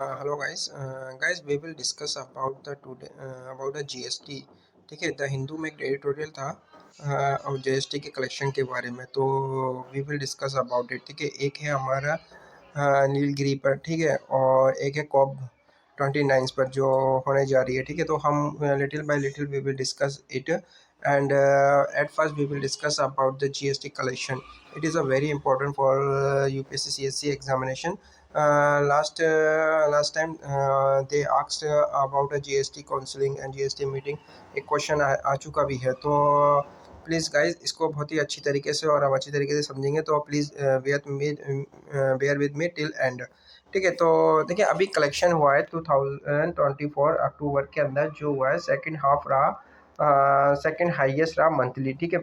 Hello guys. Guys, we will discuss about the today about the GST. ठीक है, the Hindu में एक editorial था और जीएसटी के कलेक्शन के बारे में, तो we will discuss about it. ठीक है, एक है हमारा नीलगिरी पर, ठीक है, और एक है कॉप 29 पर जो होने जा रही है। ठीक है, तो हम little by little we will discuss it and at first we will discuss about the GST collection. It is a very important for UPSC CSC examination. Last time they asked about a GST counseling and GST meeting. एक question आ चुका भी है, तो please guys इसको बहुत ही अच्छी तरीके से और हम अच्छी तरीके से समझेंगे, तो please bear with me till end. ठीक है, तो देखिए अभी कलेक्शन हुआ है 2024 अक्टूबर के अंदर जो हुआ है, सेकंड हाफ रहा, सेकंड हाईएस्ट रहा मंथली। ठीक है,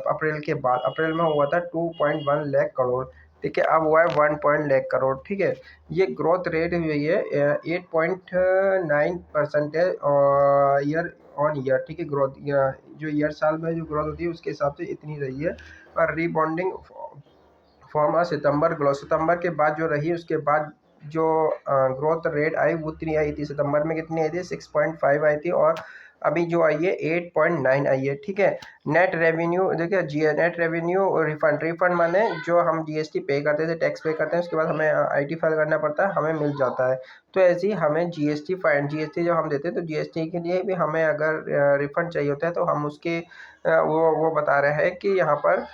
अप्रैल के बाद, अप्रैल में हुआ था 2.1 लाख करोड़। ठीक है, अब हुआ है 1 लाख करोड़। ठीक है, ये ग्रोथ रेट हुई है 8.9% है ईयर ऑन ईयर। ठीक है, ग्रोथ जो ईयर साल में जो ग्रोथ होती है उसके हिसाब से इतनी रही है। और रीबॉन्डिंग फॉर्म सितंबर के बाद जो रही, उसके बाद जो ग्रोथ रेट आई वो उतनी आई थी। सितंबर में कितनी आई थी? 6.5 आई थी, और अभी जो आई है 8.9 आई है। ठीक है, नेट रेवेन्यू देखिए, नेट रेवेन्यू रिफंड माने जो हम जीएसटी पे करते थे, टैक्स पे करते हैं, उसके बाद हमें आईटी फाइल करना पड़ता है, हमें मिल जाता है। तो ऐसे ही हमें जीएसटी जो हम देते हैं, तो जीएसटी के लिए भी हमें अगर रिफंड चाहिए होता है, तो हम उसके वो बता रहे हैं कि यहाँ पर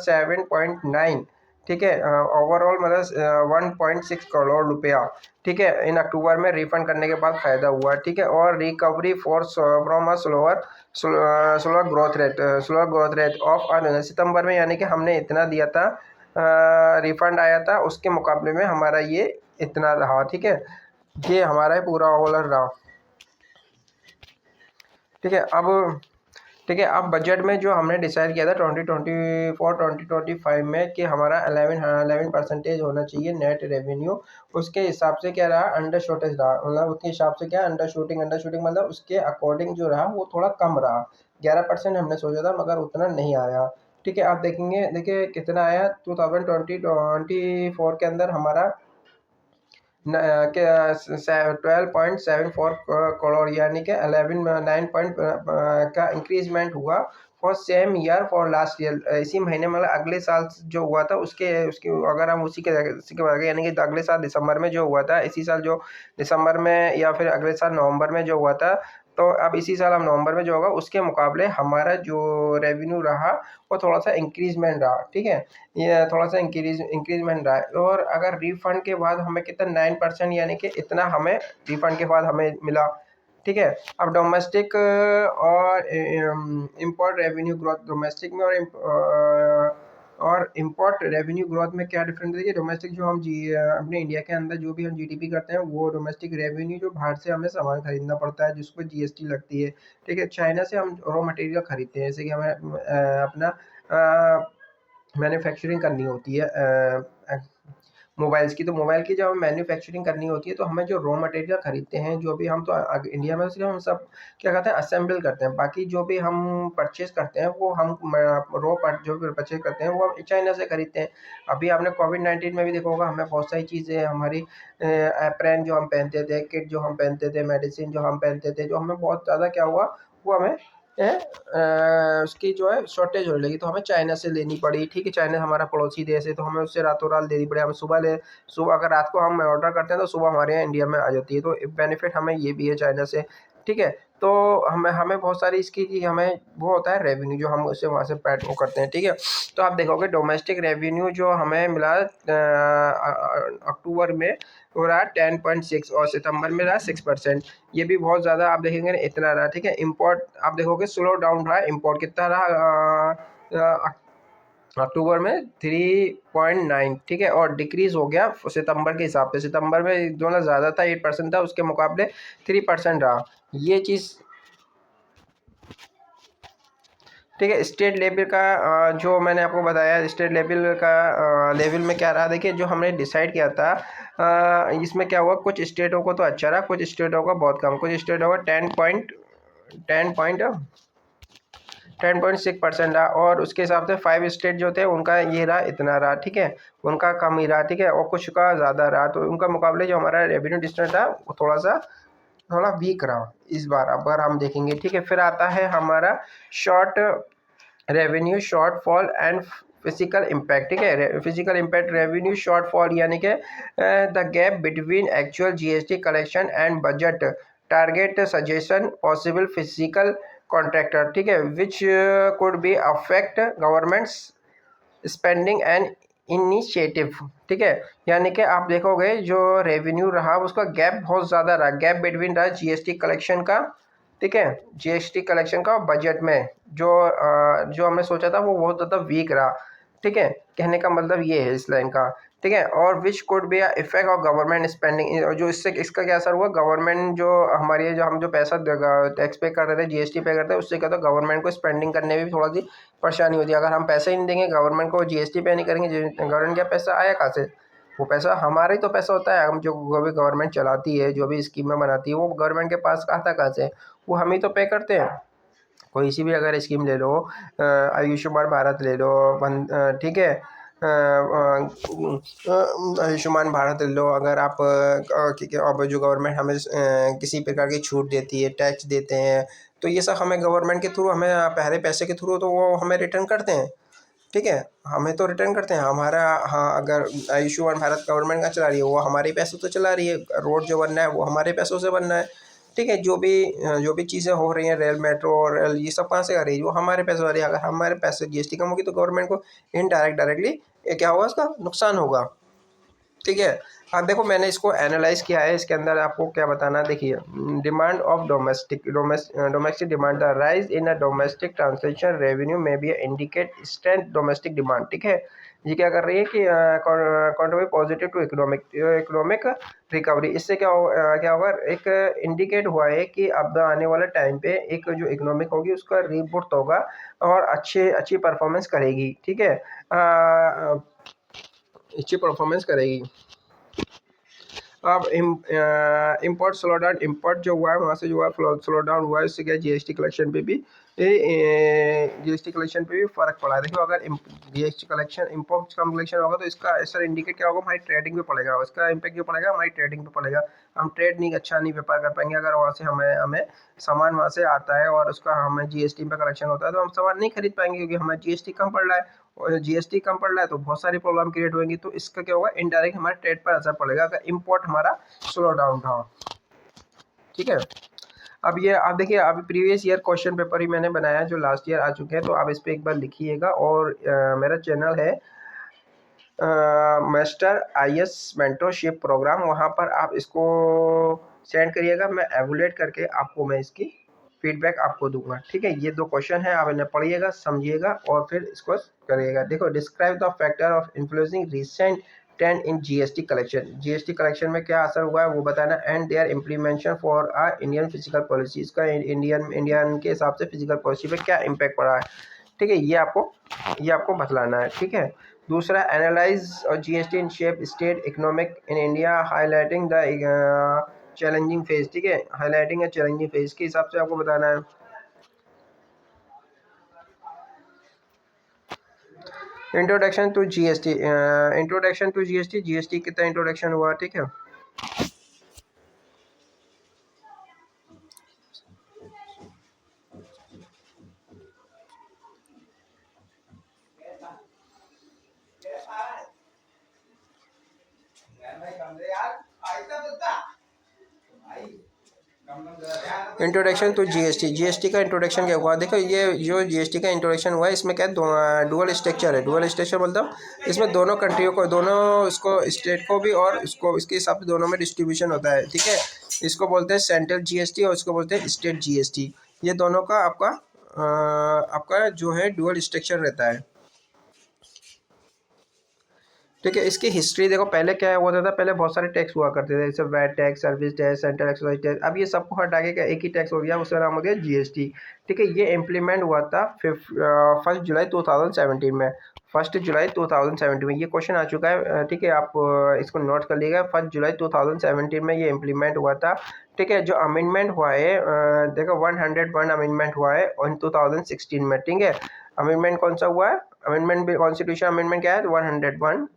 7.9, ठीक है, ओवरऑल मतलब 1.6 करोड़ रुपया। ठीक है, इन अक्टूबर में रिफंड करने के बाद फ़ायदा हुआ। ठीक है, और recovery for from a slower growth rate of सितंबर में, यानी कि हमने इतना दिया था, रिफंड आया था, उसके मुकाबले में हमारा ये इतना रहा। ठीक है, ये हमारा पूरा ओवरऑल रहा। ठीक है, अब बजट में जो हमने डिसाइड किया था 2024-2025 में कि हमारा 11% होना चाहिए नेट रेवेन्यू, उसके हिसाब से क्या रहा? अंडर शूटेज रहा। मतलब उसके हिसाब से क्या, अंडर शूटिंग मतलब उसके अकॉर्डिंग जो रहा वो थोड़ा कम रहा। 11% हमने सोचा था, मगर उतना नहीं आया। ठीक है, आप देखेंगे, देखिए कितना आया 2024 के अंदर हमारा 12.74 करोड़, यानी कि 9 पॉइंट का इंक्रीजमेंट हुआ for same year for last year. इसी महीने मतलब अगले साल जो हुआ था उसके उसके अगर हम उसी के बाद, यानी कि अगले साल दिसंबर में जो हुआ था, इसी साल जो दिसंबर में या फिर अगले साल नवंबर में जो हुआ था, तो अब इसी साल हम नवंबर में जो होगा उसके मुकाबले हमारा जो रेवेन्यू रहा वो थोड़ा सा इंक्रीजमेंट रहा। ठीक है, ये थोड़ा सा इंक्रीजमेंट रहा है। और अगर रिफंड के बाद हमें कितना 9%, यानी कि इतना हमें रिफंड के बाद हमें मिला। ठीक है, अब डोमेस्टिक और इम्पोर्ट रेवेन्यू ग्रोथ, डोमेस्टिक में और इम्पोर्ट रेवेन्यू ग्रोथ में क्या डिफरेंस है? डोमेस्टिक जो हम अपने इंडिया के अंदर जो भी हम जीडीपी करते हैं, वो डोमेस्टिक रेवेन्यू जो बाहर से हमें सामान खरीदना पड़ता है जिस पर जीएसटी लगती है। ठीक है, चाइना से हम रॉ मटेरियल खरीदते हैं, जैसे कि हमें अपना मैन्युफैक्चरिंग करनी होती है मोबाइल्स की। तो मोबाइल की जब हमें मैन्युफैक्चरिंग करनी होती है, तो हमें जो रॉ मटेरियल खरीदते हैं, जो भी हम तो इंडिया में सिर्फ हम सब क्या कहते हैं, असेंबल करते हैं। बाकी जो भी हम परचेज करते हैं वो हम जो भी परचेज करते हैं वो हम चाइना से खरीदते हैं। अभी आपने कोविड-19 में भी देखा होगा, हमें बहुत सारी चीज़ें, हमारी एप्रन जो हम पहनते थे, किट जो हम पहनते थे, मेडिसिन जो हम पहनते थे, जो हमें बहुत ज़्यादा क्या हुआ, वो हमें उसकी जो है शॉर्टेज होने लगी, तो हमें चाइना से लेनी पड़ी। ठीक है, चाइना हमारा पड़ोसी देश है, तो हमें उससे रातों रात लेनी पड़ी। हमें सुबह अगर रात को हम ऑर्डर करते हैं तो सुबह हमारे यहाँ इंडिया में आ जाती है, तो बेनिफिट हमें ये भी है चाइना से। ठीक है, तो हमें हमें बहुत सारी इसकी हमें वो होता है रेवेन्यू जो हम उससे वहाँ से पैट वो करते हैं। ठीक है, तो आप देखोगे डोमेस्टिक रेवेन्यू जो हमें मिला अक्टूबर में हो रहा है 10.6, और सितंबर में रहा 6%। ये भी बहुत ज़्यादा आप देखेंगे ना, इतना रहा। ठीक है, इंपोर्ट आप देखोगे स्लो डाउन रहा। इंपोर्ट कितना रहा अक्टूबर में? 3.9। ठीक है, और डिक्रीज हो गया सितंबर के हिसाब से। सितंबर में जो ना ज़्यादा था, 8% था, उसके मुकाबले 3% रहा। ये चीज़ ठीक है। स्टेट लेवल का जो मैंने आपको बताया, स्टेट लेवल का लेवल में क्या रहा, देखिए जो हमने डिसाइड किया था, इसमें क्या हुआ, कुछ स्टेटों को तो अच्छा रहा, कुछ स्टेटों का बहुत कम। कुछ स्टेटों का 10 पॉइंट 10.6% रहा। और उसके हिसाब से 5 स्टेट जो थे उनका ये रहा, इतना रहा, ठीक है, उनका कम ही रहा, ठीक है, और कुछ का ज़्यादा रहा। तो उनका मुकाबले जो हमारा रेवेन्यू डिस्ट्रीब्यूशन था वो थोड़ा वीक रहा इस बार, अगर हम देखेंगे, ठीक है। फिर आता है हमारा short revenue shortfall and physical impact, ठीक है। फिजिकल इम्पैक्ट रेवेन्यू शॉर्टफॉल यानी कि the gap between actual GST collection and budget target suggestion possible physical contractor, ठीक है, which could be affect governments spending and initiative, ठीक है। यानी कि आप देखोगे जो रेवेन्यू रहा उसका गैप बहुत ज़्यादा रहा, गैप बिटवीन रहा जीएसटी कलेक्शन का, ठीक है, जीएसटी कलेक्शन का बजट में जो हमने सोचा था वो बहुत ज़्यादा वीक रहा, ठीक है। कहने का मतलब ये है इस लाइन का, ठीक है। और which could be effect of government spending, जो इससे इसका क्या असर हुआ, गवर्नमेंट जो हमारी जो हम जो पैसा टैक्स पे कर रहे थे, जीएसटी पे करते हैं, उससे क्या, तो गवर्नमेंट को स्पेंडिंग करने में भी थोड़ा सी परेशानी होती है। अगर हम पैसे ही नहीं देंगे गवर्नमेंट को, जीएसटी पे नहीं करेंगे, गवर्नमेंट क्या पैसा आया कहाँ से, वो पैसा हमारा ही तो पैसा होता है, हम जो भी गवर्नमेंट चलाती है, जो भी स्कीमें बनाती है, वो गवर्नमेंट के पास आता कहाँ से, वो हम ही तो पे करते हैं। कोई सी भी अगर स्कीम ले लो, आयुष्मान भारत ले लो, ठीक है, आयुष्मान भारत ले लो, अगर आप अब जो गवर्नमेंट हमें किसी प्रकार की छूट देती है, टैक्स देते हैं, तो ये सब हमें गवर्नमेंट के थ्रू, हमें पहले पैसे के थ्रू तो वो हमें रिटर्न करते हैं, ठीक है, हमें तो रिटर्न करते हैं हमारा। हाँ, अगर आयुष्मान भारत गवर्नमेंट का चला रही है, वो हमारे पैसों तो चला रही है, रोड जो बनना है वो हमारे पैसों से बनना है, ठीक है। जो भी चीज़ें हो रही हैं, रेल, मेट्रो और रेल, ये सब कहाँ से आ रही है, वो हमारे पैसों आ रही है। अगर हमारे पैसे जीएसटी कम होगी तो गवर्नमेंट को इनडायरेक्ट डायरेक्टली क्या होगा, उसका नुकसान होगा, ठीक है। हाँ देखो, मैंने इसको एनालाइज किया है, इसके अंदर आपको क्या बताना है, देखिए, demand of domestic demand, the rise in a domestic translation revenue में be indicate strength domestic demand, ठीक है। ये क्या कर रही है कि contribute positive to economic recovery. इससे क्या होगा, एक इंडिकेट हुआ है कि अब आने वाले टाइम पे एक जो इकोनॉमिक होगी उसका रीबूट होगा और अच्छी परफॉर्मेंस करेगी, ठीक है, अच्छी परफॉर्मेंस करेगी। अब इम्पोर्ट स्लो डाउन, इम्पोर्ट जो हुआ है वहाँ से जो है स्लो डाउन हुआ है, इससे क्या जीएसटी कलेक्शन पे भी फर्क पड़ा है। देखो, अगर जीएसटी कलेक्शन इम्पोर्ट कम कलेक्शन होगा तो इसका असर इंडिकेट क्या होगा, हमारी ट्रेडिंग पे पड़ेगा, उसका इम्पैक्ट जो पड़ेगा हमारी ट्रेडिंग पे पड़ेगा। हम ट्रेड नहीं अच्छा नहीं व्यापार कर पाएंगे, अगर वहाँ से हमें हमें सामान वहाँ से आता है और उसका हमें जीएसटी पे कलेक्शन होता है तो हम सामान नहीं खरीद पाएंगे, क्योंकि हमें जीएसटी कम पड़ रहा है, और जीएसटी कम पड़ रहा है तो बहुत सारी प्रॉब्लम क्रिएट होगी। तो इसका क्या होगा, इनडायरेक्ट हमारे ट्रेड पर असर पड़ेगा अगर इम्पोर्ट हमारा स्लो डाउन रहा, ठीक है। अब ये आप देखिए, अभी प्रीवियस ईयर क्वेश्चन पेपर ही मैंने बनाया है जो लास्ट ईयर आ चुके हैं, तो आप इस पर एक बार लिखिएगा। और मेरा चैनल है मास्टर आईएएस मेंटरशिप प्रोग्राम, वहाँ पर आप इसको सेंड करिएगा, मैं एवुलेट करके आपको मैं इसकी फीडबैक आपको दूंगा, ठीक है। ये 2 क्वेश्चन है, आप इन्हें पढ़िएगा, समझिएगा और फिर इसको करिएगा। देखो, describe the factor of influencing recent trend in GST collection, GST collection में क्या असर हुआ है वो बताना, and their implementation for Indian physical policy, इसका इंडियन के हिसाब से फिजिकल पॉलिसी पे क्या इम्पैक्ट पड़ा है, ठीक है, ये आपको बतलाना है, ठीक है। दूसरा, एनालाइज और GST in shape state economic in India highlighting the challenging phase, ठीक है, हाईलाइटिंग ए चैलेंजिंग फेज के हिसाब से आपको बताना है। इंट्रोडक्शन टू जीएसटी, जीएसटी कितना इंट्रोडक्शन हुआ, ठीक है। इंट्रोडक्शन टू जीएसटी, जीएसटी का इंट्रोडक्शन क्या हुआ, देखो ये जो जीएसटी का इंट्रोडक्शन हुआ है इसमें क्या डुअल स्ट्रक्चर है, डुअल स्ट्रक्चर मतलब इसमें दोनों कंट्रियों को, दोनों इसको स्टेट को भी और इसको, इसके हिसाब से दोनों में डिस्ट्रीब्यूशन होता है, ठीक है। इसको बोलते हैं सेंट्रल जीएसटी और इसको बोलते हैं स्टेट जीएसटी। ये दोनों का आपका जो है डुअल स्ट्रक्चर रहता है, ठीक है, इसकी हिस्ट्री देखो, पहले क्या होता था, पहले बहुत सारे टैक्स हुआ करते थे, जैसे VAT tax, service tax, central excise tax. अब ये सबको हटा के एक ही टैक्स हो गया, उसका नाम हो गया जीएसटी। ठीक है, ये इम्प्लीमेंट हुआ था 1 जुलाई 2017 में। 1 जुलाई 2017 में ये क्वेश्चन आ चुका है। ठीक है, आप इसको नोट कर लीजिएगा। 1 जुलाई 2017 में ये इम्प्लीमेंट हुआ था। ठीक है, जो अमेंडमेंट हुआ है, देखो 101 अमेंडमेंट हुआ है 2016 में। ठीक है, अमेंडमेंट कौन सा हुआ है? अमेंडमेंट भी, कॉन्स्टिट्यूशन अमेंडमेंट क्या है? 101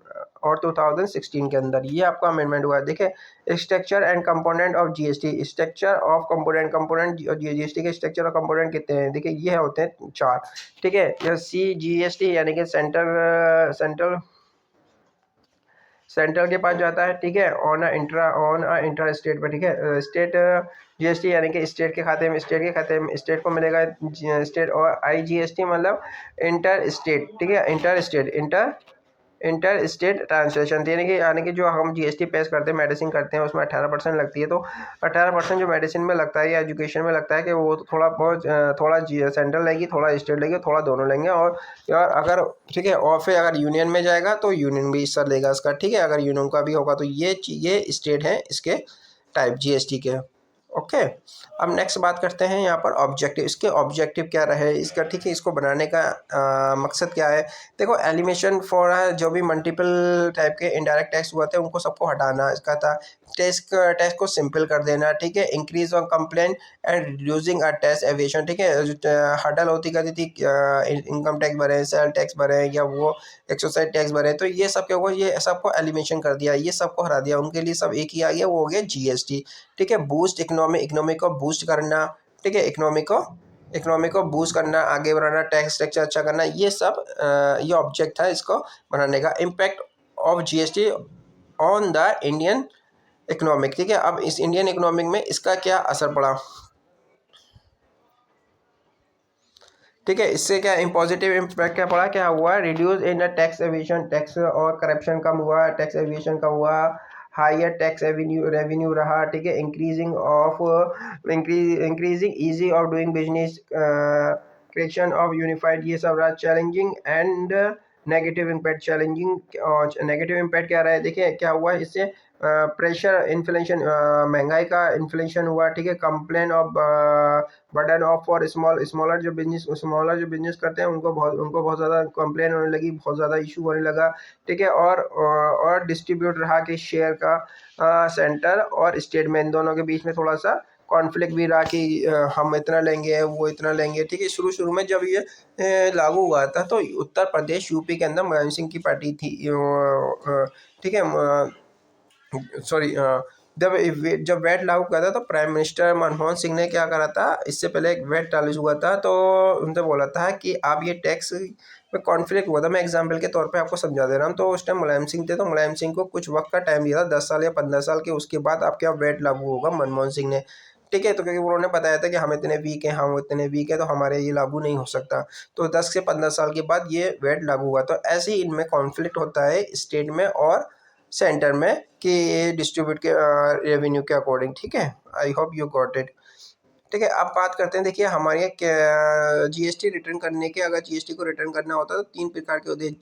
और 2016 के अंदर ये आपका अमेंडमेंट हुआ है। देखिए, structure and component of GST, structure of component, component और जीएसटी के स्ट्रक्चर और कंपोनेंट कितने हैं? देखिए, ये होते हैं 4। ठीक है, यह सी जीएसटी यानी कि सेंट्रल सेंट्रल के पास जाता है। ठीक है, ऑन इंटर स्टेट पर। ठीक है, स्टेट जीएसटी यानी कि स्टेट के खाते में, स्टेट को मिलेगा स्टेट। और आईजीएसटी मतलब इंटर स्टेट। ठीक है, इंटर स्टेट ट्रांसलेशन, यानी कि जो हम जीएसटी पेश करते हैं, मेडिसिन करते हैं, उसमें 18% लगती है। तो 18% जो मेडिसिन में लगता है या एजुकेशन में लगता है, कि वो थोड़ा बहुत थोड़ा सेंट्रल लेगी, थोड़ा स्टेट लेगी, थोड़ा दोनों लेंगे। और अगर, ठीक है, और फिर अगर यूनियन में जाएगा तो यूनियन भी हिस्सा लेगा इसका। ठीक है, अगर यूनियन का भी होगा तो ये स्टेट है इसके टाइप जीएसटी के। ओके, अब नेक्स्ट बात करते हैं यहाँ पर ऑब्जेक्टिव। इसके ऑब्जेक्टिव क्या रहे इसका? ठीक है, इसको बनाने का मकसद क्या है? देखो, एलिमिनेशन फॉर जो भी मल्टीपल टाइप के इनडायरेक्ट टैक्स हुए थे उनको सबको हटाना इसका था। टैक्स को सिंपल कर देना। ठीक है, increase on complain and reducing a tax aviation. ठीक है, हडल होती करती थी, इनकम टैक्स भरे, सेल टैक्स भरे, या वो एक्सरसाइज टैक्स भरे, तो ये सब क्या हुआ, ये सबको एलिमिनेशन कर दिया, ये सबको हटा दिया। उनके लिए सब एक ही आ गया, वो हो गया जीएसटी। ठीक है, बूस्ट इकोनॉमी को बूस्ट करना। ठीक है, इकोनॉमी को बूस्ट करना, आगे बढ़ाना, टैक्स स्ट्रक्चर अच्छा करना, ये सब ये ऑब्जेक्ट था इसको बनाने का। Impact of GST on the Indian economic. ठीक है, अब इस इंडियन इकोनॉमिक में इसका क्या असर पड़ा? ठीक है, इससे क्या पॉजिटिव इम्पैक्ट क्या पड़ा, क्या हुआ? Reduce in tax aviation, tax और करप्शन कम हुआ, टैक्स एविएशन का हुआ, हायर टैक्स रेवेन्यू रहा। ठीक है, increasing easy of doing business, creation of unified, ये सब रहा। Challenging and negative impact, challenging और नेगेटिव इम्पैक्ट क्या रहा है? देखिए, क्या हुआ इससे? प्रेशर, इन्फ्लेशन, महंगाई का इन्फ्लेशन हुआ। ठीक है, complain of burden of for smaller जो बिजनेस करते हैं, उनको बहुत ज़्यादा कंप्लेन होने लगी, बहुत ज़्यादा इशू होने लगा। ठीक है, और डिस्ट्रीब्यूट रहा कि शेयर का सेंटर और स्टेट में, इन दोनों के बीच में थोड़ा सा कॉन्फ्लिक्ट भी रहा कि हम इतना लेंगे, वो इतना लेंगे। ठीक है, शुरू शुरू में जब ये लागू हुआ था तो उत्तर प्रदेश, यूपी के अंदर मुलायम सिंह की पार्टी थी। ठीक है, सॉरी, जब वैट लागू किया था तो प्राइम मिनिस्टर मनमोहन सिंह ने क्या करा था? इससे पहले एक वैट चालू हुआ था, तो उनसे बोला था कि आप ये टैक्स में कॉन्फ्लिक्ट हुआ था। मैं एग्जांपल के तौर पे आपको समझा दे रहा हूँ। तो उस टाइम मुलायम सिंह थे, तो मुलायम सिंह को कुछ वक्त का टाइम दिया था, 10 साल या 15 साल के, उसके बाद आपके यहाँ वैट लागू होगा, मनमोहन सिंह ने। ठीक है, तो क्योंकि उन्होंने बताया था कि हम इतने वीक हैं, तो हमारे ये लागू नहीं हो सकता। तो 10 से 15 साल के बाद ये वैट लागू हुआ। तो ऐसे ही इनमें कॉन्फ्लिक्ट होता है स्टेट में और सेंटर में, कि ये डिस्ट्रीब्यूट के रेवेन्यू के अकॉर्डिंग। ठीक है, I hope you got it. ठीक है, अब बात करते हैं। देखिए, हमारे जीएसटी रिटर्न करने के, अगर जीएसटी को रिटर्न करना होता है तो 3 प्रकार के होते हैं: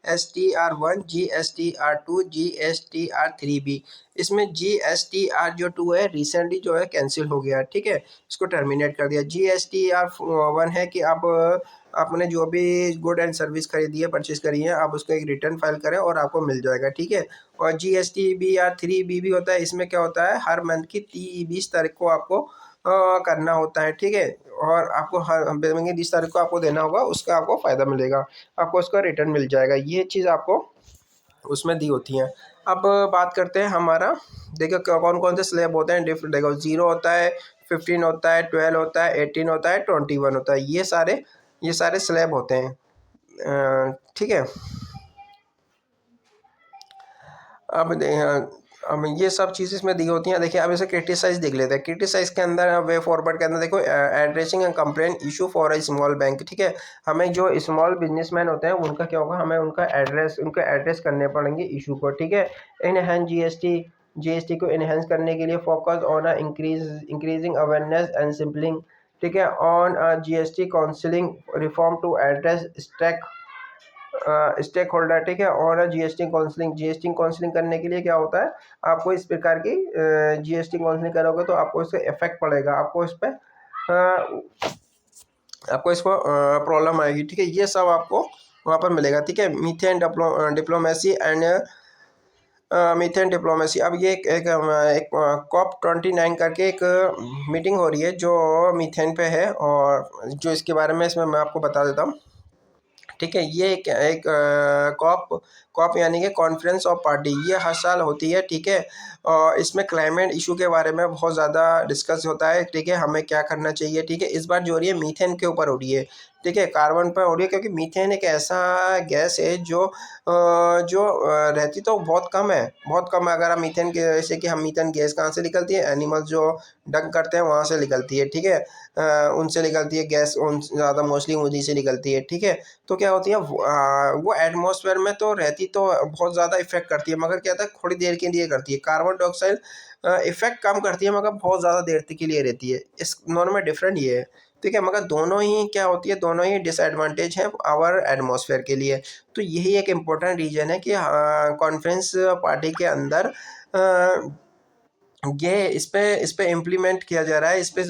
GSTR1, GSTR2, GSTR3B। इसमें GSTR जो 2 है, रिसेंटली जो है कैंसिल हो गया। ठीक है, इसको टर्मिनेट कर दिया। GSTR1 है कि आप आपने जो भी गुड एंड सर्विस खरीदी है, परचेज करी है, आप उसको एक रिटर्न फाइल करें और आपको मिल जाएगा। ठीक है, और GSTBR3B भी होता है। इसमें क्या होता है? हर मंथ की 20 तारीख को आपको करना होता है। ठीक है, और आपको हर महीने 20 तारीख को आपको देना होगा, उसका आपको फ़ायदा मिलेगा, आपको उसका रिटर्न मिल जाएगा। ये चीज़ आपको उसमें दी होती हैं। अब बात करते हैं हमारा, देखो कौन कौन से स्लैब होते हैं डिफरेंट। देखो, 0 होता है, 15 होता है, 12 होता है, 18 होता है, 21 होता है। ये सारे स्लैब होते हैं। ठीक है, अब अब ये सब चीज़ें इसमें दी होती हैं। देखिए, अब इसे क्रिटिसाइज देख लेते हैं। क्रिटिसाइज के अंदर, वे फॉरवर्ड के अंदर देखो, addressing and complain issue for a small bank. ठीक है, हमें जो स्मॉल बिजनेसमैन होते हैं उनका क्या होगा? हमें उनका एड्रेस करने पड़ेंगे इशू को। ठीक है, इनहेंस जीएसटी को इनहेंस करने के लिए focus on increasing awareness and simplifying. ठीक है, on GST counselling reform to address stakeholder, ठीक है। और जीएसटी काउंसलिंग करने के लिए क्या होता है, आपको इस प्रकार की जीएसटी काउंसलिंग करोगे तो आपको इससे इफेक्ट पड़ेगा, आपको इस पर आपको इसको प्रॉब्लम आएगी, ठीक है। ये सब आपको वहाँ पर मिलेगा, ठीक है। Methane diplomacy and methane diplomacy. अब ये एक COP29 करके एक मीटिंग हो रही है जो मीथेन पे है, और जो इसके बारे में इसमें मैं आपको बता देता हूँ, ठीक है। ये एक कॉप कॉप यानी कि कॉन्फ्रेंस ऑफ पार्टी, ये हर साल होती है, ठीक है। और इसमें क्लाइमेट इशू के बारे में बहुत ज़्यादा डिस्कस होता है, ठीक है, हमें क्या करना चाहिए, ठीक है। इस बार जो हो रही है मीथेन के ऊपर हो रही है, ठीक है, कार्बन पर हो रही है, क्योंकि मीथेन एक ऐसा गैस है जो रहती तो बहुत कम है, बहुत कम है। अगर हम मीथेन के, जैसे कि हम मीथेन गैस कहाँ से निकलती है, एनिमल्स जो डंक करते हैं वहाँ से निकलती है, ठीक है। उनसे निकलती है गैस, उन ज़्यादा मोस्टली उन्हीं से निकलती है, ठीक है। तो क्या होती है वो एटमॉस्फेयर में तो रहती तो बहुत ज़्यादा इफेक्ट करती है, मगर क्या होता है थोड़ी देर के लिए करती है। कार्बन डाइऑक्साइड इफेक्ट कम करती है, मगर बहुत ज़्यादा देर तक के लिए रहती है। इस दोनों में डिफरेंट ये है, ठीक है। मगर दोनों ही क्या होती है, दोनों ही डिसएडवांटेज हैं आवर एटमॉस्फेयर के लिए। तो यही एक इम्पोर्टेंट रीजन है कि कॉन्फ्रेंस पार्टी के अंदर ये इस पे इम्प्लीमेंट किया जा रहा है, इस पे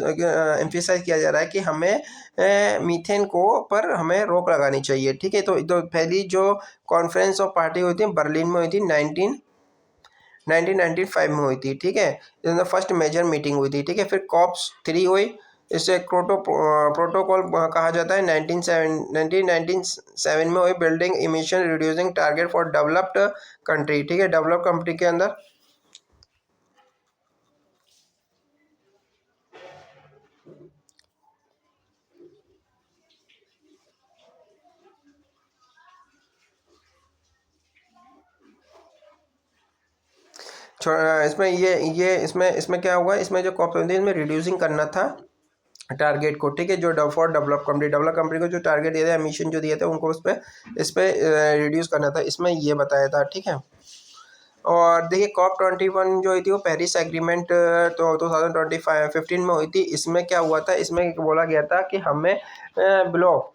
एम्फेसाइज किया जा रहा है कि हमें मीथेन को पर हमें रोक लगानी चाहिए, ठीक है। तो पहली जो कॉन्फ्रेंस ऑफ पार्टी हुई थी बर्लिन में हुई थी, 1995 में हुई थी, ठीक है। इसमें फर्स्ट मेजर मीटिंग हुई थी, ठीक है। फिर COP3 हुई, इसे प्रोटोकॉल कहा जाता है। 1997 में हुई building emission reducing target for developed country, ठीक है। डेवलप्ड कंट्री के अंदर इसमें ये इसमें इसमें क्या हुआ, इसमें जो कॉप थी इसमें रिड्यूसिंग करना था टारगेट को, ठीक है। जो फॉर डेवलप कंपनी को जो टारगेट दिया था, एमिशन जो दिए थे उनको इस पे रिड्यूस करना था, इसमें ये बताया था, ठीक है। और देखिए COP21 जो हुई थी वो पेरिस एग्रीमेंट तो 2015 में हुई थी। इसमें क्या हुआ था, इसमें बोला गया था कि हमें ब्लॉक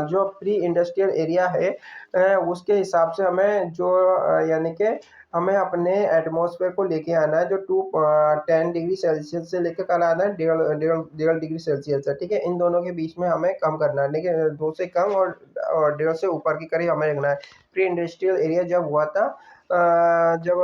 जो प्री इंडस्ट्रियल एरिया है उसके हिसाब से हमें जो यानी कि हमें अपने एटमॉस्फेयर को लेके आना है, जो 10 डिग्री सेल्सियस से लेकर कल आना है 1.5 डिग्री सेल्सियस है, ठीक है। इन दोनों के बीच में हमें कम करना है, लेकिन 2 से कम और 1.5 से ऊपर की करीब हमें रखना है। प्री इंडस्ट्रियल एरिया जब हुआ था जब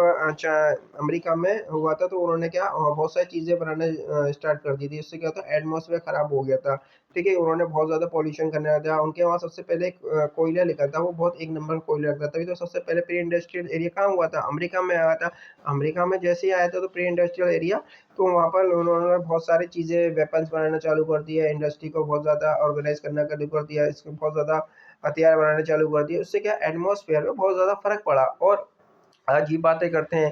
अमेरिका में हुआ था, तो उन्होंने क्या बहुत सारी चीज़ें बनाने स्टार्ट कर दी थी। इससे क्या होता है एटमॉस्फेयर ख़राब हो गया था, ठीक है। उन्होंने बहुत ज़्यादा पॉल्यूशन करने लगा था। उनके वहाँ सबसे पहले एक कोयला निकला था, वो बहुत एक नंबर कोयला लगता था। तभी तो सबसे पहले प्री इंडस्ट्रियल एरिया कहाँ हुआ था, अमेरिका में आया था। अमेरिका में जैसे ही आया था तो प्री इंडस्ट्रियल एरिया, तो वहाँ पर उन्होंने बहुत सारी चीज़ें वेपन्स बनाना चालू कर दिया, इंडस्ट्री को बहुत ज़्यादा ऑर्गेनाइज करना चालू कर दिया, इसको बहुत ज़्यादा हथियार बनाने चालू कर दिए। उससे क्या एटमॉस्फेयर में बहुत ज़्यादा फर्क पड़ा। और आज ये बातें करते हैं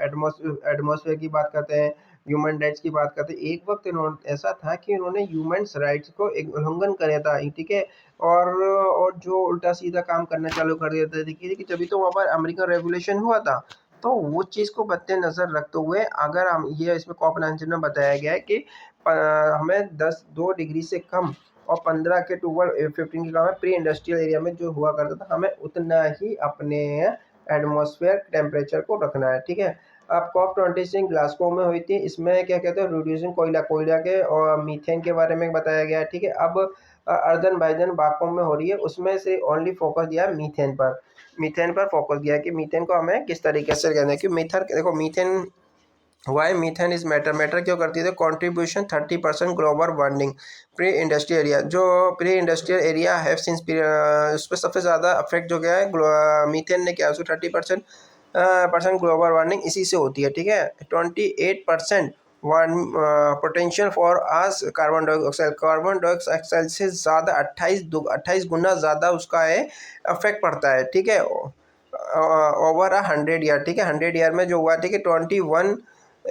एटमॉस्फेयर की बात करते हैं, ह्यूमन राइट्स की बात करते हैं। एक वक्त इन्होंने ऐसा था कि इन्होंने ह्यूमन राइट्स को एक उल्लंघन कराया था, ठीक है। और जो उल्टा सीधा काम करना चालू कर देते थे, देखिए कि तभी तो वहाँ पर अमेरिकन रेवोल्यूशन हुआ था। तो वो चीज़ को मद्देनजर रखते हुए अगर हम ये इसमें COP19 में बताया गया है कि हमें 2 डिग्री से कम और 15 के टूवर्ड 15 के कम है प्री इंडस्ट्रियल एरिया में जो हुआ करता था, हमें उतना ही अपने एटमॉस्फेयर टेम्परेचर को रखना है, ठीक है। अब COP26 ग्लासगो में हुई थी। इसमें क्या कहते हैं रिड्यूसिंग कोयला के और मीथेन के बारे में बताया गया है, ठीक है। अब अजरबैजान बाकू में हो रही है, उसमें से ओनली फोकस दिया है मीथेन पर फोकस दिया है कि मीथेन को हमें किस तरीके से कहना है कि मीथर देखो methane why methane is matter क्यों करती है, contribution 30% global warming pre industrial area, जो प्री इंडस्ट्रियल एरिया है सिंस उस पर सबसे ज़्यादा अफेक्ट जो गया है मीथेन ने क्या उसको 30% ग्लोबल वार्मिंग इसी से होती है, ठीक है। 28% potential for as carbon dioxide से ज़्यादा 28 गुना ज़्यादा उसका है अफेक्ट पड़ता है, ठीक है। ओवर 100 ईयर, ठीक है। 100 ईयर में जो हुआ, ठीक है,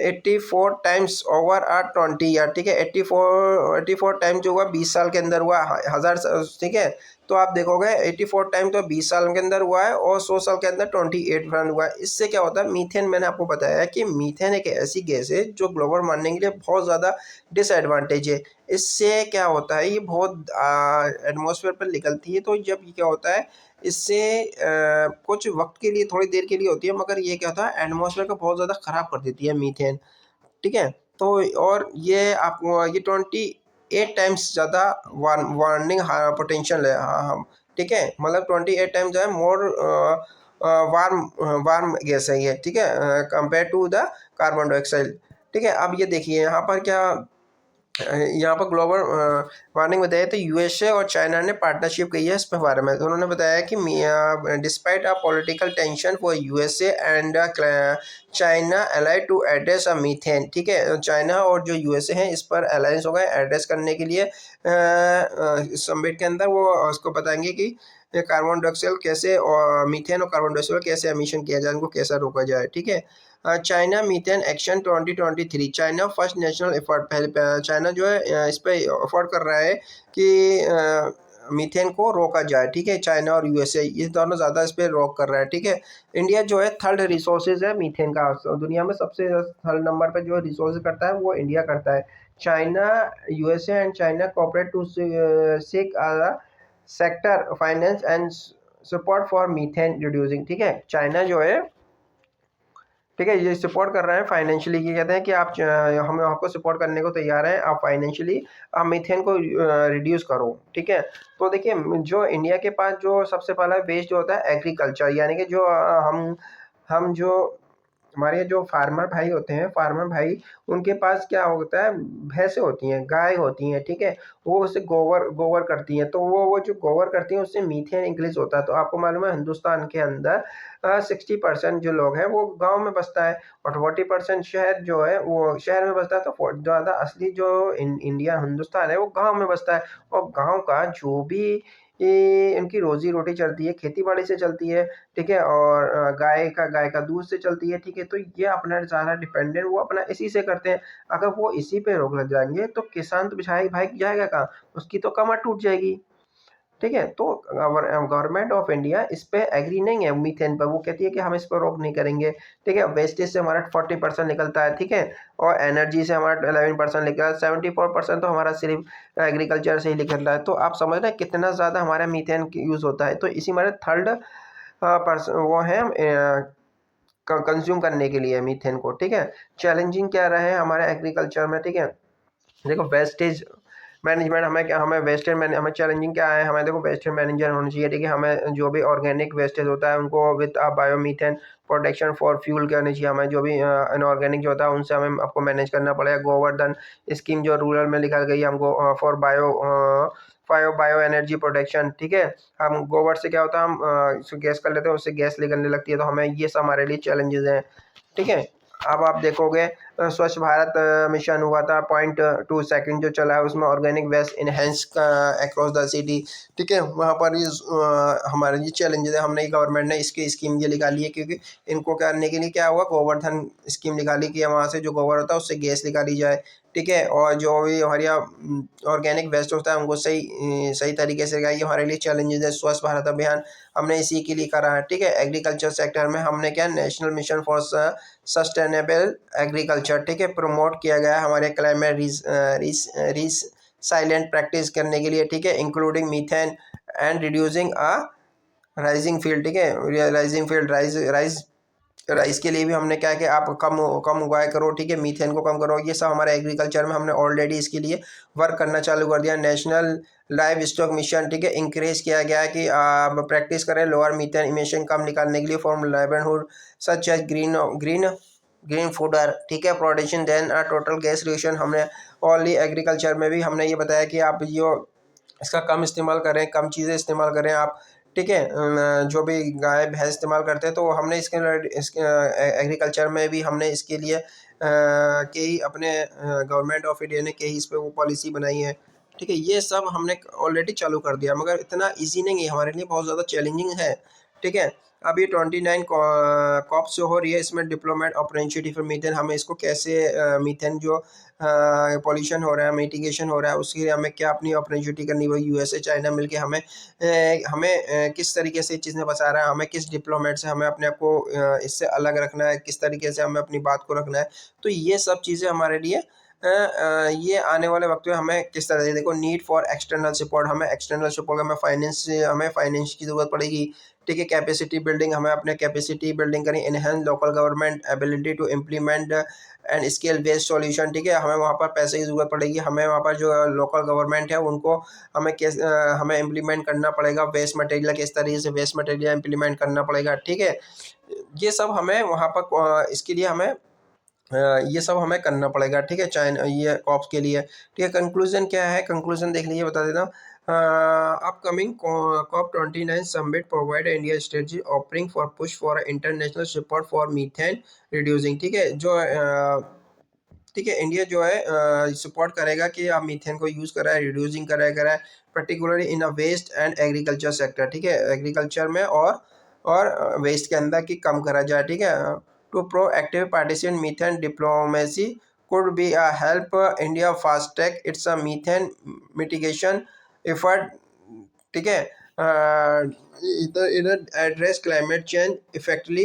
84 टाइम्स ओवर 20 ईयर, ठीक है। 84 टाइम जो हुआ 20 साल के अंदर हुआ, 1000, ठीक है। तो आप देखोगे 84 टाइम तो 20 साल के अंदर हुआ है और 100 साल के अंदर 28 हुआ है। इससे क्या होता है, मीथेन, मैंने आपको बताया कि मीथेन एक ऐसी गैस है जो ग्लोबल वार्मिंग के लिए बहुत ज़्यादा डिसएडवांटेज है। इससे क्या होता है, ये बहुत एटमॉस्फेयर पर निकलती है, तो जब ये क्या होता है, इससे कुछ वक्त के लिए, थोड़ी देर के लिए होती है, मगर ये क्या होता है, एटमॉस्फेयर को बहुत ज़्यादा ख़राब कर देती है मीथेन, ठीक है। तो और ये आपको ये 28 टाइम्स ज़्यादा वार्निंग पोटेंशियल है, हाँ हाँ, ठीक है। मतलब 28 टाइम्स जो है मोर वार्म वार्म गैस है ये, ठीक है, compare to the carbon dioxide, ठीक है। अब ये देखिए यहाँ पर क्या, यहाँ पर ग्लोबल वार्मिंग बताया तो यूएसए और चाइना ने पार्टनरशिप की है इस पे बारे में। तो उन्होंने बताया कि despite a political tension for USA and China allied to address a methane, ठीक है। चाइना और जो यूएसए हैं इस पर अलायंस हो गए एड्रेस करने के लिए, समिट के अंदर वो उसको बताएंगे कि कार्बन डाइऑक्साइड कैसे, और मीथेन और कार्बन डाइऑक्साइड कैसे एमिशन किया जाए, उनको कैसे रोका जाए, ठीक है। China methane action 2023, China first national effort, पहले चाइना जो है इस पर एफर्ट कर रहा है कि मीथेन को रोका जाए, ठीक है। चाइना और यूएसए ये दोनों ज़्यादा इस पर रोक कर रहा है, ठीक है। इंडिया जो है थर्ड रिसोर्सेज है मीथेन का, दुनिया में सबसे थर्ड नंबर पर जो रिसोर्स करता है वो इंडिया करता है। China, USA and China cooperate to seek sector finance and support for methane reducing, ठीक है। चाइना जो है, ठीक है, ये सपोर्ट कर रहे हैं फाइनेंशियली, ये कहते हैं कि आप हम आपको सपोर्ट करने को तैयार हैं, आप फाइनेंशियली आप मीथेन को रिड्यूस करो, ठीक है। तो देखिए जो इंडिया के पास जो सबसे पहला वेस्ट जो होता है एग्रीकल्चर, यानी कि जो हम जो हमारे जो फार्मर भाई होते हैं, फार्मर भाई, उनके पास क्या होता है, भैंसें होती हैं, गाय होती हैं, ठीक है। वो उससे गोबर गोबर करती हैं, तो वो जो गोबर करती हैं उससे मीथेन इंक्रीज होता है। तो आपको मालूम है हिंदुस्तान के अंदर 60% जो लोग हैं वो गांव में बसता है और 40% शहर जो है वो शहर में बसता है। तो ज़्यादा असली जो इंडिया हिंदुस्तान है वो गांव में बसता है, और गांव का जो भी इनकी रोजी रोटी चलती है खेती बाड़ी से चलती है, ठीक है। और गाय का दूध से चलती है, ठीक है। तो ये अपना ज़्यादा डिपेंडेंट वो अपना इसी से करते हैं। अगर वो इसी पे रोक लग जाएंगे तो किसान तो बेचारा भाई जाएगा कहाँ, उसकी तो कमर टूट जाएगी, ठीक है। तो गवर्नमेंट ऑफ इंडिया इस पे एग्री नहीं है मीथेन पर, वो कहती है कि हम इस पर रोक नहीं करेंगे, ठीक है। वेस्टेज से हमारा 40% निकलता है, ठीक है, और एनर्जी से हमारा 11% निकलता है, 74% तो हमारा सिर्फ एग्रीकल्चर से ही निकलता है। तो आप समझ रहे हैं कितना ज़्यादा हमारा मीथेन यूज़ होता है। तो इसी हमारे थर्ड वो है कंज्यूम करने के लिए मीथेन को, ठीक है। चैलेंजिंग क्या रहे हमारे एग्रीकल्चर में, ठीक है। देखो वेस्टेज मैनेजमेंट, हमें वेस्टेज हमें चैलेंजिंग क्या है, हमें देखो वेस्टेज मैनेजर होना चाहिए, ठीक है। हमें जो भी ऑर्गेनिक वेस्टेज होता है उनको with biomethane protection for fuel करनी चाहिए। हमें जो भी इनऑर्गेनिक जो होता है उनसे हमें आपको मैनेज करना पड़ेगा। गोवर्धन स्कीम जो रूरल में निकाल गई है हमको फॉर बायो एनर्जी प्रोटेक्शन, ठीक है। हम गोबर से क्या होता है, हम गैस कर लेते हैं, उससे गैस निकलने लगती है, तो हमें ये सब हमारे लिए चैलेंजेस हैं, ठीक है। अब आप देखोगे स्वच्छ भारत मिशन हुआ था 0.2 सेकंड जो चला है, उसमें organic waste enhance across the city, ठीक है। वहाँ पर ये हमारे ये चैलेंजेस है। हमने गवर्नमेंट ने इसकी स्कीम ये निकाली है, क्योंकि इनको करने के लिए क्या हुआ, गोवर्धन स्कीम निकाली कि वहाँ से जो गोबर होता है उससे गैस निकाली जाए, ठीक है। और जो भी हमारे ऑर्गेनिक वेस्ट होता है उनको सही तरीके से लगाइए। हमारे लिए चैलेंजेस है स्वच्छ भारत अभियान, हमने इसी के लिए करा है, ठीक है। एग्रीकल्चर सेक्टर में हमने क्या national mission for sustainable agriculture, ठीक है, प्रमोट किया गया है हमारे क्लाइमेट रिस साइलेंट प्रैक्टिस करने के लिए, ठीक है, including methane and reducing rising field, ठीक है। राइजिंग फील्ड राइस के लिए भी हमने क्या है कि आप कम कम उगाया करो, ठीक है, मीथेन को कम करो। ये सब हमारे एग्रीकल्चर में हमने ऑलरेडी इसके लिए वर्क करना चालू कर दिया। नेशनल लाइव स्टॉक मिशन, ठीक है, इंक्रेज किया गया है कि आप प्रैक्टिस करें लोअर मीथेन इमिशन कम निकालने के लिए from livelihood such as green green green fodder, ठीक है, production then total gas reduction. हमने ओनली एग्रीकल्चर में भी हमने ये बताया कि आप जो इसका कम इस्तेमाल करें, कम चीज़ें इस्तेमाल करें आप, ठीक है। जो भी गाय भैंस इस्तेमाल करते हैं तो हमने इसके एग्रीकल्चर में भी हमने इसके लिए कई अपने गवर्नमेंट ऑफ इंडिया ने कई इस पर वो पॉलिसी बनाई है, ठीक है। ये सब हमने ऑलरेडी चालू कर दिया, मगर इतना ईजी नहीं है, हमारे लिए बहुत ज़्यादा चैलेंजिंग है, ठीक है। अब ये 29 कॉप्स जो हो रही है, इसमें डिप्लोमेट अपॉर्चुनिटी फॉर मीथेन, हमें इसको कैसे मीथेन जो पॉल्यूशन हो रहा है, मिटिगेशन हो रहा है, उसके लिए हमें क्या अपनी अपॉर्चुनिटी करनी है, यूएसए चाइना मिलके हमें किस तरीके से इस चीज़ में बचा रहा है, हमें किस डिप्लोमेट से हमें अपने आप को इससे अलग रखना है, किस तरीके से हमें अपनी बात को रखना है। तो ये सब चीज़ें हमारे लिए ये आने वाले वक्त में हमें किस तरह से, देखो नीड फॉर एक्सटर्नल सपोर्ट, हमें एक्सटर्नल सपोर्ट, हमें फाइनेंस की ज़रूरत पड़ेगी। ठीक है, कैपेसिटी बिल्डिंग, हमें अपने कैपेसिटी बिल्डिंग करें, enhance local government ability to implement and scale based solution. ठीक है, हमें वहाँ पर पैसे की ज़रूरत पड़ेगी, हमें वहाँ पर जो लोकल गवर्नमेंट है उनको हमें इम्प्लीमेंट करना पड़ेगा, वेस्ट मटेरियल किस तरीके से वेस्ट मटेरियल इम्प्लीमेंट करना पड़ेगा। ठीक है, ये सब हमें वहाँ पर इसके लिए हमें ये सब हमें करना पड़ेगा। ठीक है, चाइना ये कॉप्स के लिए। ठीक है, कंक्लूजन क्या है, कंक्लूजन देख लीजिए, बता देता हूँ। Upcoming COP29 summit provide India strategy offering for push for international support for methane reducing। ठीक है, जो ठीक है, इंडिया जो है सपोर्ट करेगा कि आप मीथेन को यूज़ कराए, रिड्यूसिंग कराए particularly in a waste and agriculture sector. ठीक है, एग्रीकल्चर में और वेस्ट के अंदर की कम करा जाए। ठीक है, to proactive participate methane diplomacy could be a help India fast track its a methane mitigation effort। ठीक है, इधर address climate change effectively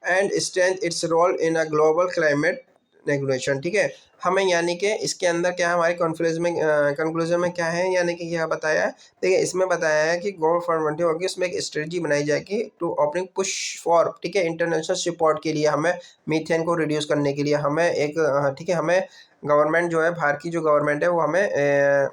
and strength its role in a global climate regulation. ठीक है, हमें यानी कि इसके अंदर क्या है, हमारे कंक्लूजन में क्या है, यानी कि क्या बताया है, देखिए इसमें बताया है कि गोल फॉर 20 होगी, उसमें एक स्ट्रेटजी बनाई जाएगी टू ओपनिंग पुश फॉर। ठीक है, इंटरनेशनल सपोर्ट के लिए हमें मीथेन को रिड्यूस करने के लिए हमें एक ठीक है, हमें गवर्नमेंट जो है, भारत की जो गवर्नमेंट है वो हमें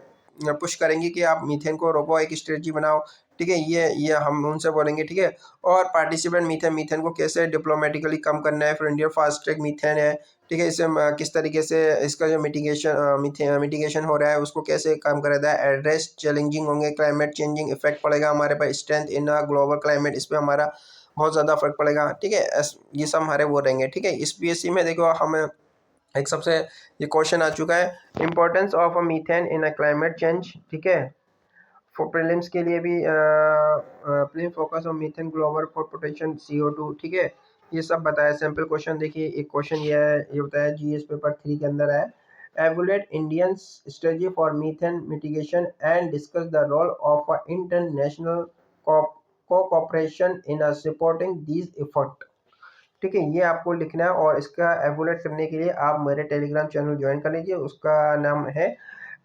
पुश करेंगी कि आप मीथेन को रोको, एक स्ट्रेटजी बनाओ। ठीक है, ये हम उनसे बोलेंगे। ठीक है, और पार्टिसिपेंट मीथेन को कैसे डिप्लोमेटिकली कम करना है, फिर इंडिया फास्ट ट्रैक मीथेन है। ठीक है, इसे किस तरीके से इसका जो मिटिगेशन हो रहा है उसको कैसे कम करा जाए, एड्रेस चैलेंजिंग होंगे, क्लाइमेट चेंजिंग इफेक्ट पड़ेगा हमारे पर, स्ट्रेंथ इन ग्लोबल क्लाइमेट, इस पर हमारा बहुत ज़्यादा फर्क पड़ेगा। ठीक है, ये सब हमारे वो रहेंगे। ठीक है, इस पीएससी में देखो हम एक सबसे ये क्वेश्चन आ चुका है, importance of a methane in a climate change. ठीक है, फॉर प्रीलिम्स के लिए भी please focus on methane global for potential CO2। ठीक है, ये सब बताया, सैम्पल क्वेश्चन देखिए, एक क्वेश्चन ये है, ये बताया जीएस पेपर 3 के अंदर है, evaluate Indian strategy for methane mitigation and discuss the role of international cooperation in supporting these effort. ठीक है, ये आपको लिखना है, और इसका एवुलेट करने के लिए आप मेरे टेलीग्राम चैनल ज्वाइन कर लीजिए, उसका नाम है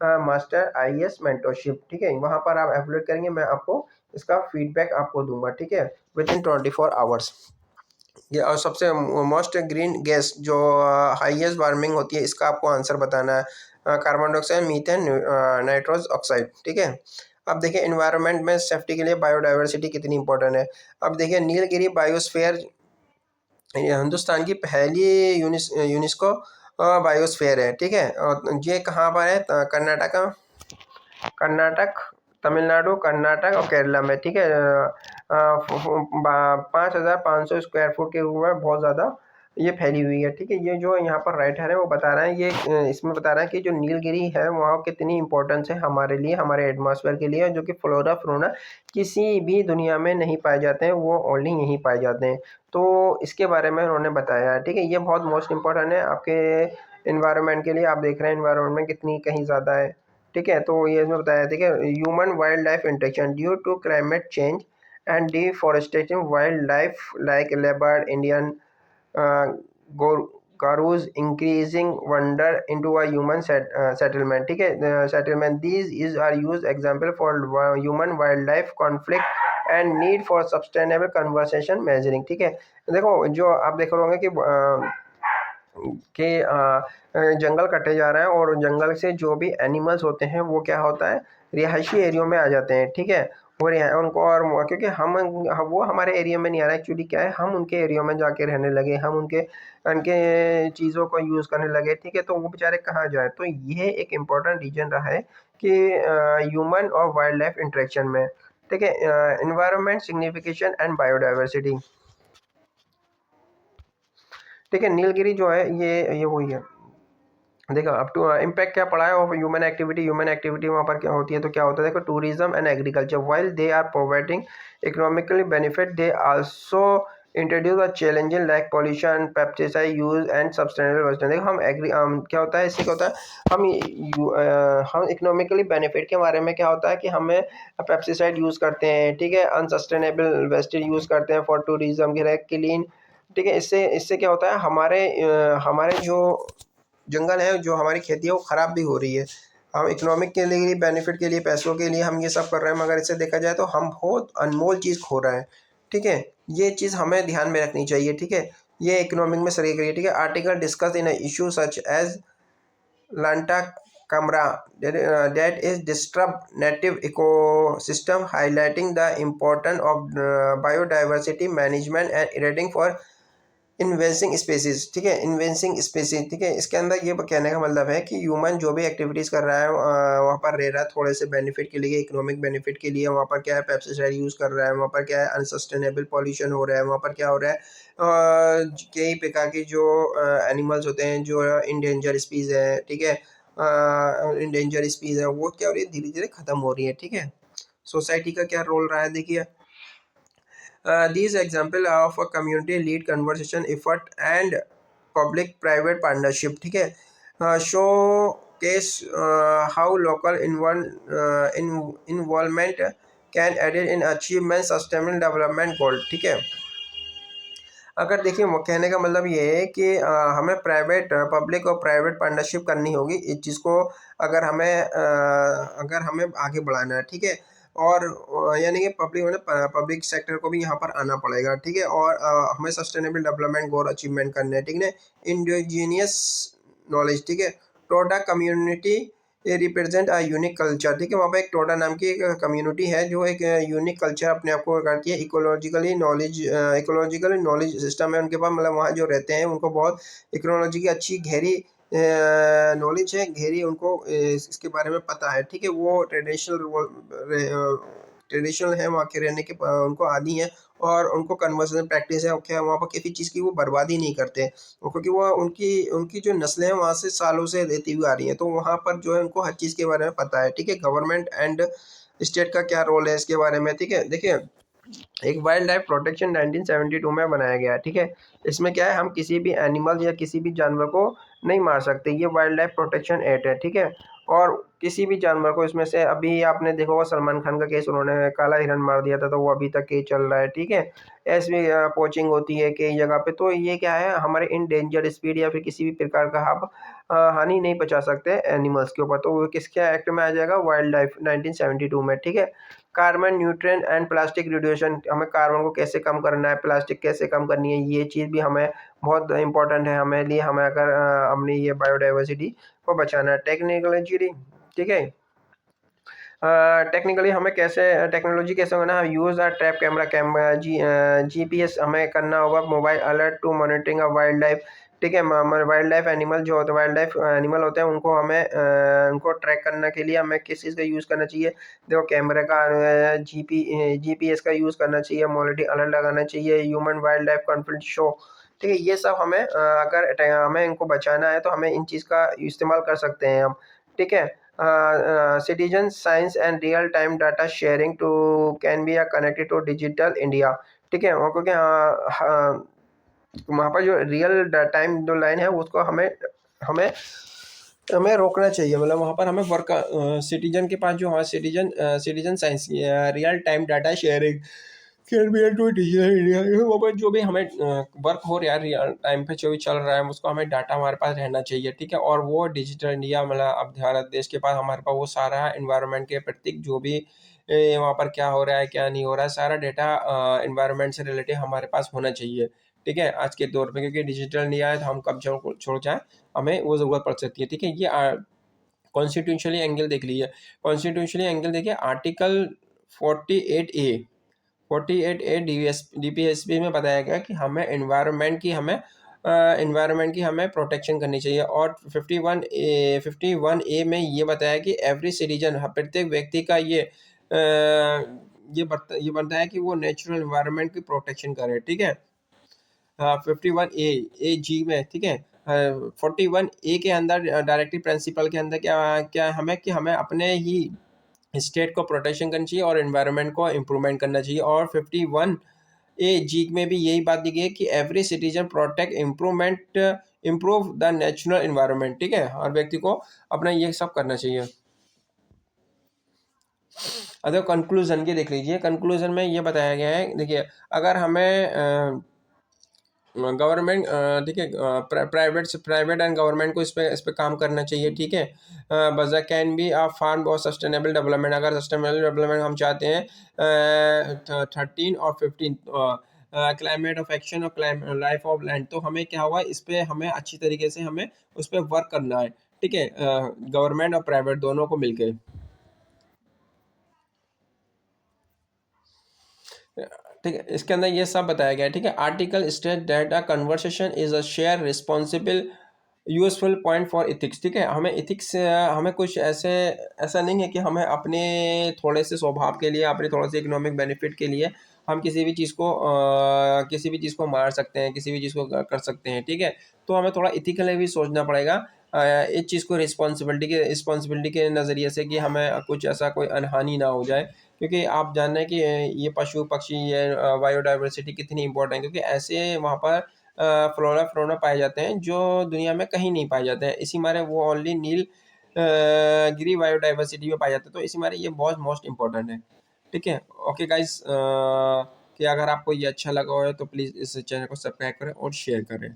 मास्टर IAS मेंटरशिप। ठीक है, वहाँ पर आप एवुलेट करेंगे, मैं आपको इसका फीडबैक आपको दूंगा। ठीक है, विद इन 24 आवर्स। ये और सबसे मोस्ट ग्रीन गैस जो हाईएस्ट वार्मिंग होती है, इसका आपको आंसर बताना है, carbon dioxide, methane, nitrous oxide. ठीक है, अब देखिए इन्वायरमेंट में सेफ्टी के लिए बायोडाइवर्सिटी कितनी इंपॉर्टेंट है। अब देखिए नीलगिरी बायोस्फीयर ये हिंदुस्तान की पहली यूनेस्को बायोस्फीयर है। ठीक है, और ये कहाँ पर है, कर्नाटक, कर्नाटक, तमिलनाडु, कर्नाटक और केरला में। ठीक है, 5,500 स्क्वायर फुट के रूप में बहुत ज़्यादा ये फैली हुई है। ठीक है, ये जो यहाँ पर राइटर है वो बता रहा है, ये इसमें बता रहा है कि जो नीलगिरी है वहाँ कितनी इंपॉर्टेंस है हमारे लिए, हमारे एटमॉस्फेयर के लिए, जो कि फ्लोरा फ्लोरा किसी भी दुनिया में नहीं पाए जाते हैं, वो ओनली यहीं पाए जाते हैं। तो इसके बारे में उन्होंने बताया है। ठीक है, ये बहुत मोस्ट इंपॉर्टेंट है आपके इन्वायरमेंट के लिए। आप देख रहे हैं इन्वायरमेंट में कितनी कहीं ज़्यादा है। ठीक है, तो ये इसमें बताया, ठीक है, human wild life interaction due to climate change and deforestation, wild life like leopard, Indian gaurs increasing wander into a human settlement. ठीक है, settlement these is are use example for human wild life conflict and need for sustainable conversation measuring. ठीक है, देखो जो आप देख रहे होंगे कि जंगल कटे जा रहे हैं, और जंगल से जो भी एनिमल्स होते हैं वो क्या होता है, रिहायशी एरियो में आ जाते हैं। ठीक है, वो उनको, और क्योंकि वो हमारे एरिया में नहीं आ रहा है, एक्चुअली क्या है, हम उनके एरिया में जाके रहने लगे, हम उनके उनके चीज़ों को यूज़ करने लगे। ठीक है, तो वो बेचारे कहाँ जाए, तो ये एक इम्पोर्टेंट रीजन रहा है कि ह्यूमन और वाइल्ड लाइफ इंटरेक्शन में। ठीक है, इन्वायरमेंट सिग्निफिकेशन एंड बायोडाइवर्सिटी। ठीक है, नीलगिरी जो है ये वही है, देखो अब टू इम्पैक्ट क्या पड़ा है ऑफ ह्यूमन एक्टिविटी वहाँ पर क्या होती है, तो क्या होता है देखो, tourism and agriculture while they are providing economically benefit they also introduce a challenging like pollution pesticide use and sustainable western. देखो हम एग्री क्या होता है, इससे क्या होता है, हम इकोनॉमिकली बेनिफिट के बारे में क्या होता है कि हमें पेस्टिसाइड यूज़ करते हैं, ठीक है, अनसस्टेनेबल वेस्टेज यूज़ करते हैं फॉर टूरिज्म के लिए क्लीन, ठीक है, इससे इससे क्या होता है हमारे जो जंगल है, जो हमारी खेती है वो ख़राब भी हो रही है। हम इकोनॉमिक के लिए बेनिफिट के लिए पैसों के लिए हम ये सब कर रहे हैं, मगर इसे देखा जाए तो हम बहुत अनमोल चीज़ खो रहे हैं, ठीक है। ये चीज़ हमें ध्यान में रखनी चाहिए, ठीक है। ये इकोनॉमिक में सही करिए, ठीक है। Article discuss in issue such as lantana camara that is disrupt native ecosystem highlighting the importance of biodiversity management and rating for invasive species, ठीक है, इन्वेंसिंग स्पेसीज, ठीक है। इसके अंदर ये कहने का मतलब है कि ह्यूमन जो भी एक्टिविटीज़ कर रहा है वहाँ पर रह रहा है थोड़े से बेनिफिट के लिए, इकोनॉमिक बेनिफिट के लिए, वहाँ पर क्या है पेस्टिसाइड यूज़ कर रहा है, वहाँ पर क्या है अनसस्टेनेबल पॉल्यूशन हो रहा है, वहाँ पर क्या हो रहा है कई प्रकार की जो एनिमल्स होते हैं जो इंडेंजर स्पीज है, ठीक है, इंडेंजर स्पीज है, वो क्या हो रही है धीरे धीरे ख़त्म हो रही है, ठीक है। सोसाइटी का क्या रोल रहा है देखिए, these example of a community lead conversation effort and public private partnership, ठीक है, showcase how local involvement can added in achievement sustainable development goal, ठीक है। अगर देखिए वो कहने का मतलब ये है कि हमें प्राइवेट पब्लिक और प्राइवेट पार्टनरशिप करनी होगी इस चीज़ को, अगर हमें आगे बढ़ाना है, ठीक है। और यानी कि पब्लिक सेक्टर को भी यहाँ पर आना पड़ेगा, ठीक है। और हमें सस्टेनेबल डेवलपमेंट गोल अचीवमेंट करने हैं, ठीक है। इंडिजीनियस नॉलेज, ठीक है, टोडा कम्युनिटी ये रिप्रेजेंट अ यूनिक कल्चर, ठीक है। वहाँ पर एक टोडा नाम की एक कम्युनिटी है जो एक यूनिक कल्चर अपने आप को करती है। इकोलॉजिकली नॉलेज सिस्टम है उनके पास, मतलब वहाँ जो रहते हैं उनको बहुत इकोलॉजी की अच्छी गहरी नॉलेज है, गहरी उनको इसके बारे में पता है, ठीक है। वो ट्रेडिशनल है वहाँ के रहने के, उनको आदी है और उनको कन्वर्सेशन प्रैक्टिस है, क्या वहाँ पर किसी चीज़ की वो बर्बादी नहीं करते, क्योंकि वो उनकी उनकी जो नस्लें हैं वहाँ से सालों से रहती हुई आ रही हैं, तो वहाँ पर जो है उनको हर चीज़ के बारे में पता है, ठीक है। गवर्नमेंट एंड स्टेट का क्या रोल है इसके बारे में, ठीक है। देखिए एक वाइल्ड लाइफ प्रोटेक्शन 1972 में बनाया गया है, ठीक है। इसमें क्या है हम किसी भी एनिमल या किसी भी जानवर को नहीं मार सकते, ये वाइल्ड लाइफ प्रोटेक्शन एक्ट है, ठीक है। और किसी भी जानवर को इसमें से, अभी आपने देखा होगा सलमान खान का केस, उन्होंने काला हिरन मार दिया था, तो वो अभी तक केस चल रहा है, ठीक है। ऐसी पोचिंग होती है कई जगह पे, तो ये क्या है हमारे इन डेंजर स्पीड या फिर किसी भी प्रकार का आप हानि नहीं पहुंचा सकते एनिमल्स के ऊपर, तो वो किसके एक्ट में आ जाएगा, वाइल्ड लाइफ 1972 में, ठीक है। Carbon nutrient and plastic reduction, हमें कार्बन को कैसे कम करना है, प्लास्टिक कैसे कम करनी है, ये चीज़ भी हमें बहुत इंपॉर्टेंट है हमें लिए, हमें अगर अपनी ये बायोडाइवर्सिटी को बचाना है। टेक्निकलॉजी, ठीक है, टेक्निकली हमें कैसे टेक्नोलॉजी कैसे होना है, यूज़ आ ट्रैप कैमरा जीपीएस हमें करना होगा, mobile alert to monitoring a wild life, ठीक है। वाइल्ड लाइफ एनिमल जो होते हैं, वाइल्ड लाइफ एनिमल होते हैं, उनको हमें उनको ट्रैक करने के लिए हमें किस चीज़ का यूज़ करना चाहिए, देखो कैमरे का, जीपीएस का यूज़ करना चाहिए, मॉनिटरिंग अलर्ट लगाना चाहिए, human wild life conflict show, ठीक है। ये सब हमें अगर हमें इनको बचाना है तो हमें इन चीज़ का इस्तेमाल कर सकते हैं हम, ठीक है। Citizen science and real time data sharing too can be connected to digital India, ठीक है। क्योंकि वहाँ पर जो रियल टाइम जो लाइन है उसको हमें हमें हमें रोकना चाहिए, मतलब वहाँ पर हमें वर्क सिटीजन के पास जो हमारे citizen science real time data sharing can be to digital India, वहाँ पर जो भी हमें वर्क हो रहा है रियल टाइम पे जो भी चल रहा है उसको हमें डाटा हमारे पास रहना चाहिए, ठीक है। और वो डिजिटल इंडिया मतलब अब भारत देश के पास हमारे पास वो सारा एनवायरनमेंट के प्रत्येक जो भी वहाँ पर क्या हो रहा है क्या नहीं हो रहा है सारा डाटा एनवायरनमेंट से रिलेटेड हमारे पास होना चाहिए, ठीक है, आज के दौर पे, क्योंकि डिजिटल इंडिया है तो हम कब छोड़ जाए हमें वो ज़रूरत पड़ सकती है, ठीक है। ये कॉन्स्टिट्यूशनली एंगल देख लीजिए, कॉन्स्टिट्यूशनली एंगल देखिए आर्टिकल 48A डीपीएसपी में बताया गया कि हमें एनवायरनमेंट की हमें प्रोटेक्शन करनी चाहिए। और 51A में ये बताया कि एवरी सिटीजन, प्रत्येक व्यक्ति का ये बनता है कि वो नेचुरल एनवायरनमेंट की प्रोटेक्शन करे, ठीक है। 51A जी में, ठीक है। 41A के अंदर डायरेक्टिव प्रिंसिपल के अंदर क्या क्या हमें कि हमें अपने ही स्टेट को प्रोटेक्शन करनी चाहिए और एनवायरनमेंट को इम्प्रूवमेंट करना चाहिए। और 51A में भी यही बात दी गई है कि every citizen protect improve the natural environment. ठीक है, हर व्यक्ति को अपना ये सब करना चाहिए। अगर कंक्लूजन के देख लीजिए, कंक्लूजन में ये बताया गया है, देखिए अगर हमें गवर्नमेंट ठीक है, प्राइवेट एंड गवर्नमेंट को इस पे काम करना चाहिए। ठीक है, बस कैन बी अ फार्म और सस्टेनेबल डेवलपमेंट। अगर सस्टेनेबल डेवलपमेंट हम चाहते हैं 13 और 15 क्लाइमेट ऑफ एक्शन और लाइफ ऑफ लैंड, तो हमें क्या हुआ, इस पे हमें अच्छी तरीके से हमें उस पर वर्क करना है। ठीक है, गवर्नमेंट और प्राइवेट दोनों को मिलकर। ठीक है, इसके अंदर ये सब बताया गया है। ठीक है, article state that a conversation is a share responsible useful point for ethics. ठीक है, हमें इथिक्स हमें कुछ ऐसा नहीं है कि हमें अपने थोड़े से स्वभाव के लिए, अपने थोड़े से इकोनॉमिक बेनिफिट के लिए हम किसी भी चीज़ को मार सकते हैं, किसी भी चीज़ को कर सकते हैं। ठीक है, तो हमें थोड़ा इथिकली भी सोचना पड़ेगा इस चीज़ को रिस्पॉन्सिबिलिटी के नज़रिए से, कि हमें कुछ ऐसा कोई अनहानि ना हो जाए। क्योंकि आप जान रहे हैं कि ये पशु पक्षी, ये बायोडाइवर्सिटी कितनी इंपॉर्टेंट है, क्योंकि ऐसे वहाँ पर फ्लोरा पाए जाते हैं जो दुनिया में कहीं नहीं पाए जाते हैं। इसी मारे वो ओनली गिरी बायोडाइवर्सिटी में पाए जाते हैं, तो इसी मारे ये बहुत मोस्ट इंपॉर्टेंट है। ठीक है, ओके गाइस, कि अगर आपको ये अच्छा लगा हो तो प्लीज़ इस चैनल को सब्सक्राइब करें और शेयर करें।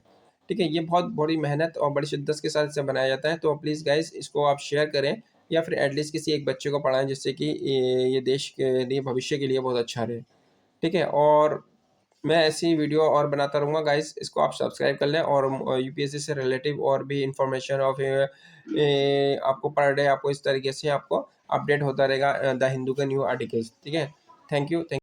ठीक है, ये बहुत बड़ी मेहनत और बड़ी शिद्दत के साथ इसे बनाया जाता है, तो प्लीज़ गाइस इसको आप शेयर करें, या फिर एटलीस्ट किसी एक बच्चे को पढ़ाएं, जिससे कि ये देश के लिए, भविष्य के लिए बहुत अच्छा रहे। ठीक है, और मैं ऐसी वीडियो और बनाता रहूँगा गाइस, इसको आप सब्सक्राइब कर लें। और यूपीएससी से रिलेटिव और भी इंफॉर्मेशन ऑफ आपको पर डे आपको इस तरीके से आपको अपडेट होता रहेगा द हिंदू के न्यू आर्टिकल्स। ठीक है, थैंक यू।